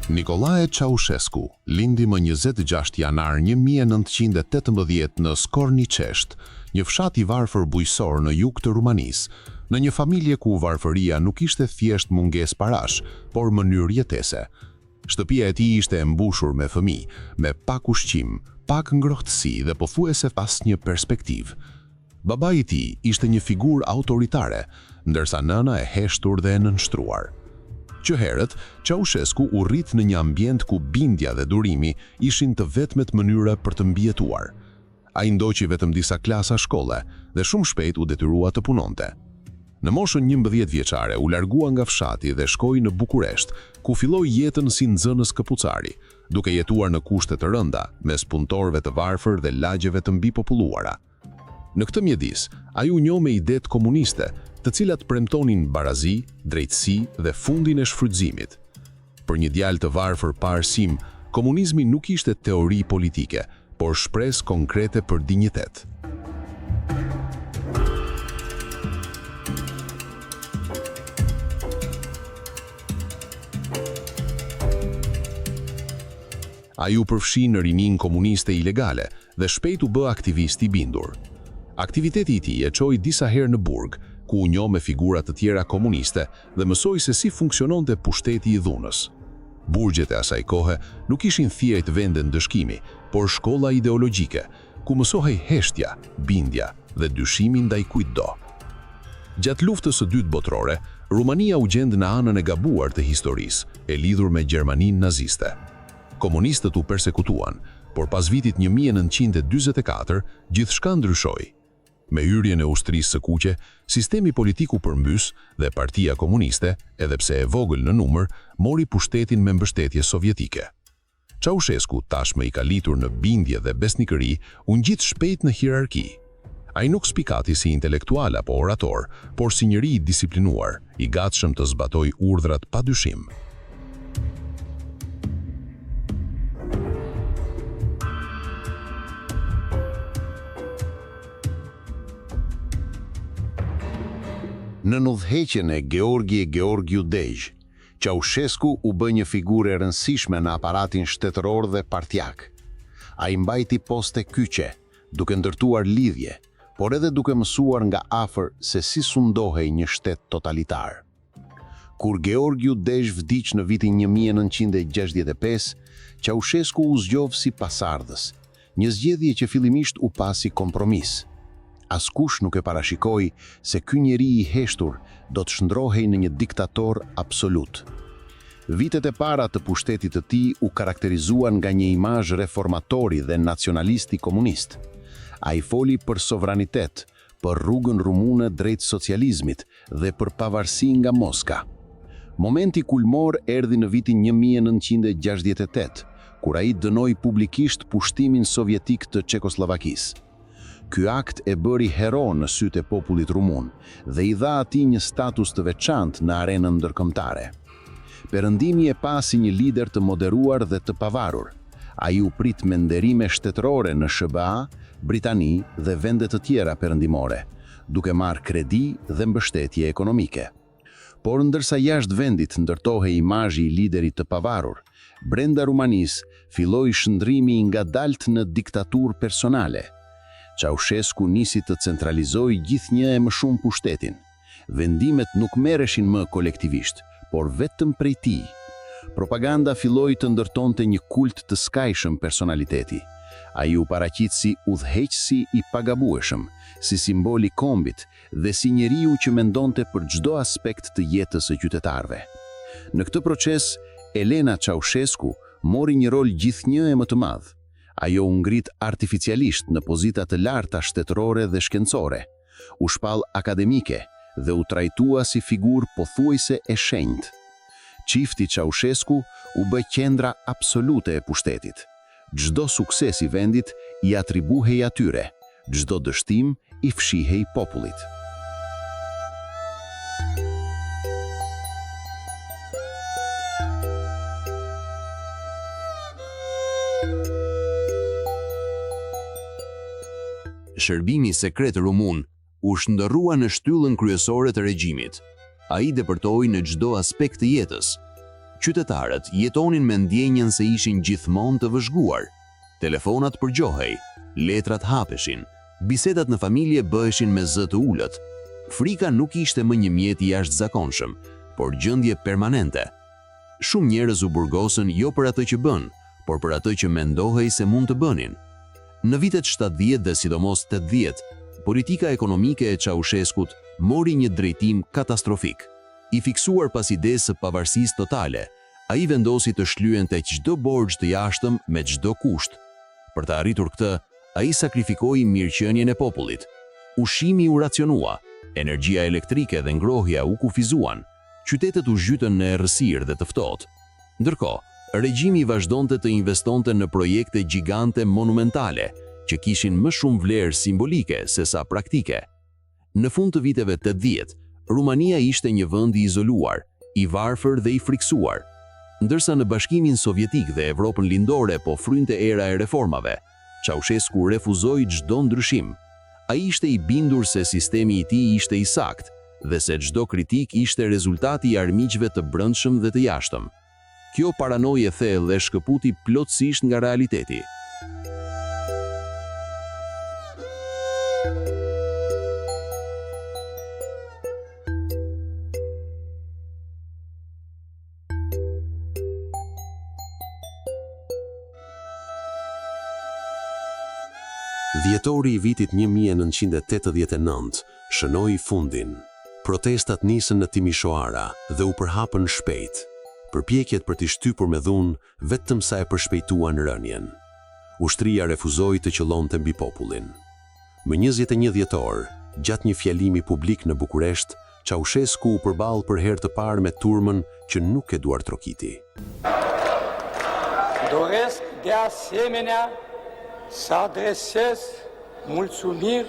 Nicolae Ceausescu lindi më 26 janar 1918 në Skorniqesht, një fshat i varfër bujqësor në jug të Rumanisë, në një familje ku varfëria nuk ishte thjesht mungesë parash, por mënyrë jetese. Shtëpia e tij ishte e mbushur me fëmijë, me pak ushqim, pak ngrohtësi dhe pothuajse asnjë perspektivë. Babai i tij ishte një figurë autoritare, ndërsa nëna e heshtur dhe e nënshtruar. Që herët, Ceausescu u rrit në një ambient ku bindja dhe durimi ishin të vetmet mënyra për të mbijetuar. Ai ndoqi vetëm disa klasa shkolle dhe shumë shpejt u detyrua të punonte. Në moshën 11 vjeçare u largua nga fshati dhe shkoi në Bukuresht, ku filloi jetën si nxënës këpucari, duke jetuar në kushte të rënda, mes punëtorëve të varfër dhe lagjeve të mbipopulluara. Në këtë mjedis, ai u njoh me idetë komuniste, të cilat premtonin barazi, drejtësi dhe fundin e shfrytëzimit. Për një djalë të varfër pa arsim, komunizmi nuk ishte teori politike, por shpresë konkrete për dinjitet. Ai u përfshi në rinin komuniste ilegale dhe shpejt u bë aktivist i bindur. Aktiviteti i tij e çoi disa herë në burg, ku u njoh me figura të tjera komuniste dhe mësoi se si funksiononte pushteti i dhunës. Burgjet e asaj kohe nuk ishin thjesht vende ndëshkimi, por shkolla ideologjike, ku mësohej heshtja, bindja dhe dyshimi ndaj kujtdo. Gjatë luftës së dytë botërore, Rumania u gjend në anën e gabuar të historisë, e lidhur me Gjermaninë naziste. Komunistët u persekutuan, por pas vitit 1944, gjithçka ndryshoi. Me hyrjen e ushtrisë së kuqe, sistemi politik u përmbys dhe Partia Komuniste, edhe pse e vogël në numër, mori pushtetin me mbështetje sovjetike. Ceausescu, tashmë i kalitur në bindje dhe besnikëri, u ngjit shpejt në hierarki. Ai nuk spikati si intelektual apo orator, por si njeri i disiplinuar, i gatshëm të zbatojë urdhrat pa dyshim. Në udhëheqjen e Georgiu Dej, Ceausescu u bë një figurë e rëndësishme në aparatin shtetëror dhe partjak. Ai mbajti poste kyçe, duke ndërtuar lidhje, por edhe duke mësuar nga afër se si sundohej një shtet totalitar. Kur Georgiu Dej vdiq në vitin 1965, Ceausescu u zgjodh si pasardhës, një zgjedhje që fillimisht u pasi kompromis. Askush nuk e parashikoi se ky njeri i heshtur do të shndrohej në një diktator absolut. Vitet e para të pushtetit të tij u karakterizuan nga një imazh reformatori dhe nacionalisti komunist. Ai foli për sovranitet, për rrugën rumune drejt socializmit dhe për pavarësi nga Moska. Momenti kulmor erdhi në vitin 1968, kur ai dënoi publikisht pushtimin sovjetik të Çekosllavakisë. Ky akt e bëri hero në sytë e popullit rumun dhe i dha atij një status të veçantë në arenën ndërkombëtare. Perëndimi e pa si një lider të moderuar dhe të pavarur. Ai u prit me nderime shtetërore në SBA, Britani dhe vende të tjera perëndimore, duke marrë kredi dhe mbështetje ekonomike. Por ndërsa jashtë vendit ndërtohej imazhi i liderit të pavarur, brenda Rumanisë filloi shndrimi i ngadalt në diktaturë personale. Ceausescu nisi të centralizoi gjithnjë e më shumë pushtetin. Vendimet nuk merreshin më kolektivisht, por vetëm prej tij. Propaganda filloi të ndërtonte një kult të skajshëm personaliteti. Ai u paraqit si udhëheqësi i pagabueshëm, si simbol i kombit dhe si njeriu që mendonte për çdo aspekt të jetës së qytetarëve. Në këtë proces, Elena Ceausescu mori një rol gjithnjë e më të madh. Ajo u ngrit artificialisht në pozita të larta shtetërore dhe shkencore, u shpall akademike dhe u trajtua si figurë pothuajse e shenjtë. Çifti Ceausescu u bë qendra absolute e pushtetit. Çdo sukses i vendit i atribuhej atyre, çdo dështim i fshihej popullit. Shërbimi sekret rumun u shndërrua në shtyllën kryesore të regjimit. Ai depërtoi në çdo aspekt të jetës. Qytetarët jetonin me ndjenjen se ishin gjithmonë të vëzhguar. Telefonat përgjohej, letrat hapeshin, bisedat në familje bëheshin me zë të ulët. Frika nuk ishte më një mjet i jashtëzakonshëm, por gjendje permanente. Shumë njerëz u burgosën jo për atë që bën, por për atë që mendohej se mund të bënin. Në vitet 70 dhe sidomos 80, politika ekonomike e Ceaușescut mori një drejtim katastrofik. I fiksuar pas idesë së pavarësisë totale, ai vendosi të shlyente çdo borxh të jashtëm me çdo kusht. Për të arritur këtë, ai sakrifikoi mirëqenien e popullit. Ushqimi u racionua, energjia elektrike dhe ngrohja u kufizuan, qytetet u zhytën në errësirë dhe të ftohtë. Ndërkohë, regjimi vazhdonte të investonte në projekte gjigante monumentale, që kishin më shumë vlerë simbolike se sa praktike. Në fund të viteve 80, Rumania ishte një vend i izoluar, i varfër dhe i friksuar. Ndërsa në Bashkimin Sovjetik dhe Evropën lindore po frynte era e reformave, Ceaușescu refuzoi çdo ndryshim. Ai ishte i bindur se sistemi i tij ishte i saktë dhe se çdo kritik ishte rezultati i armiqve të brendshëm dhe të jashtëm. Kjo paranojë e thellë e shkëputi plotësisht nga realiteti. Dhjetori i vitit 1989 shënoi fundin. Protestat nisën në Timișoara dhe u përhapën shpejt. Përpjekjet për t'i shtypur me dhunë vetëm sa e përshpejtuan rënien. Ushtria refuzoi të qëllonte mbi popullin. Më 21 dhjetor, gjatë një fjalimi publik në Bukuresht, Ceaușescu u përball për herë të parë me turmën që nuk e duar trokiti. Doresc de asemenea să adresez mulțumiri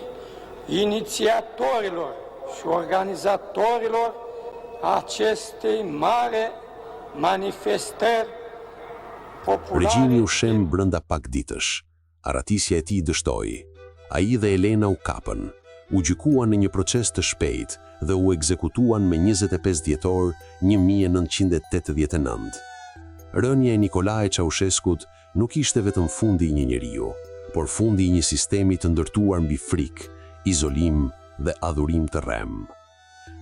inițiatorilor și organizatorilor acestei mare manifestări populare. Regjimi u shem brenda pak ditësh. Arratisja e tij dështoi. Ai dhe Elena u kapën, u gjykuan në një proces të shpejtë dhe u ekzekutuan me 25 dhjetor 1989. Rënja e Nicolae Ceaușescut nuk ishte vetëm fundi i një njeriu, por fundi i një sistemi të ndërtuar mbi frikë, izolim dhe adhurim të rrem.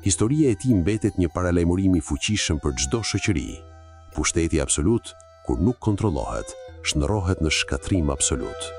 Historia e tij mbetet një paralajmërim i fuqishëm për çdo shoqëri. Pushteti absolut, kur nuk kontrollohet, shndërrohet në shkatrim absolut.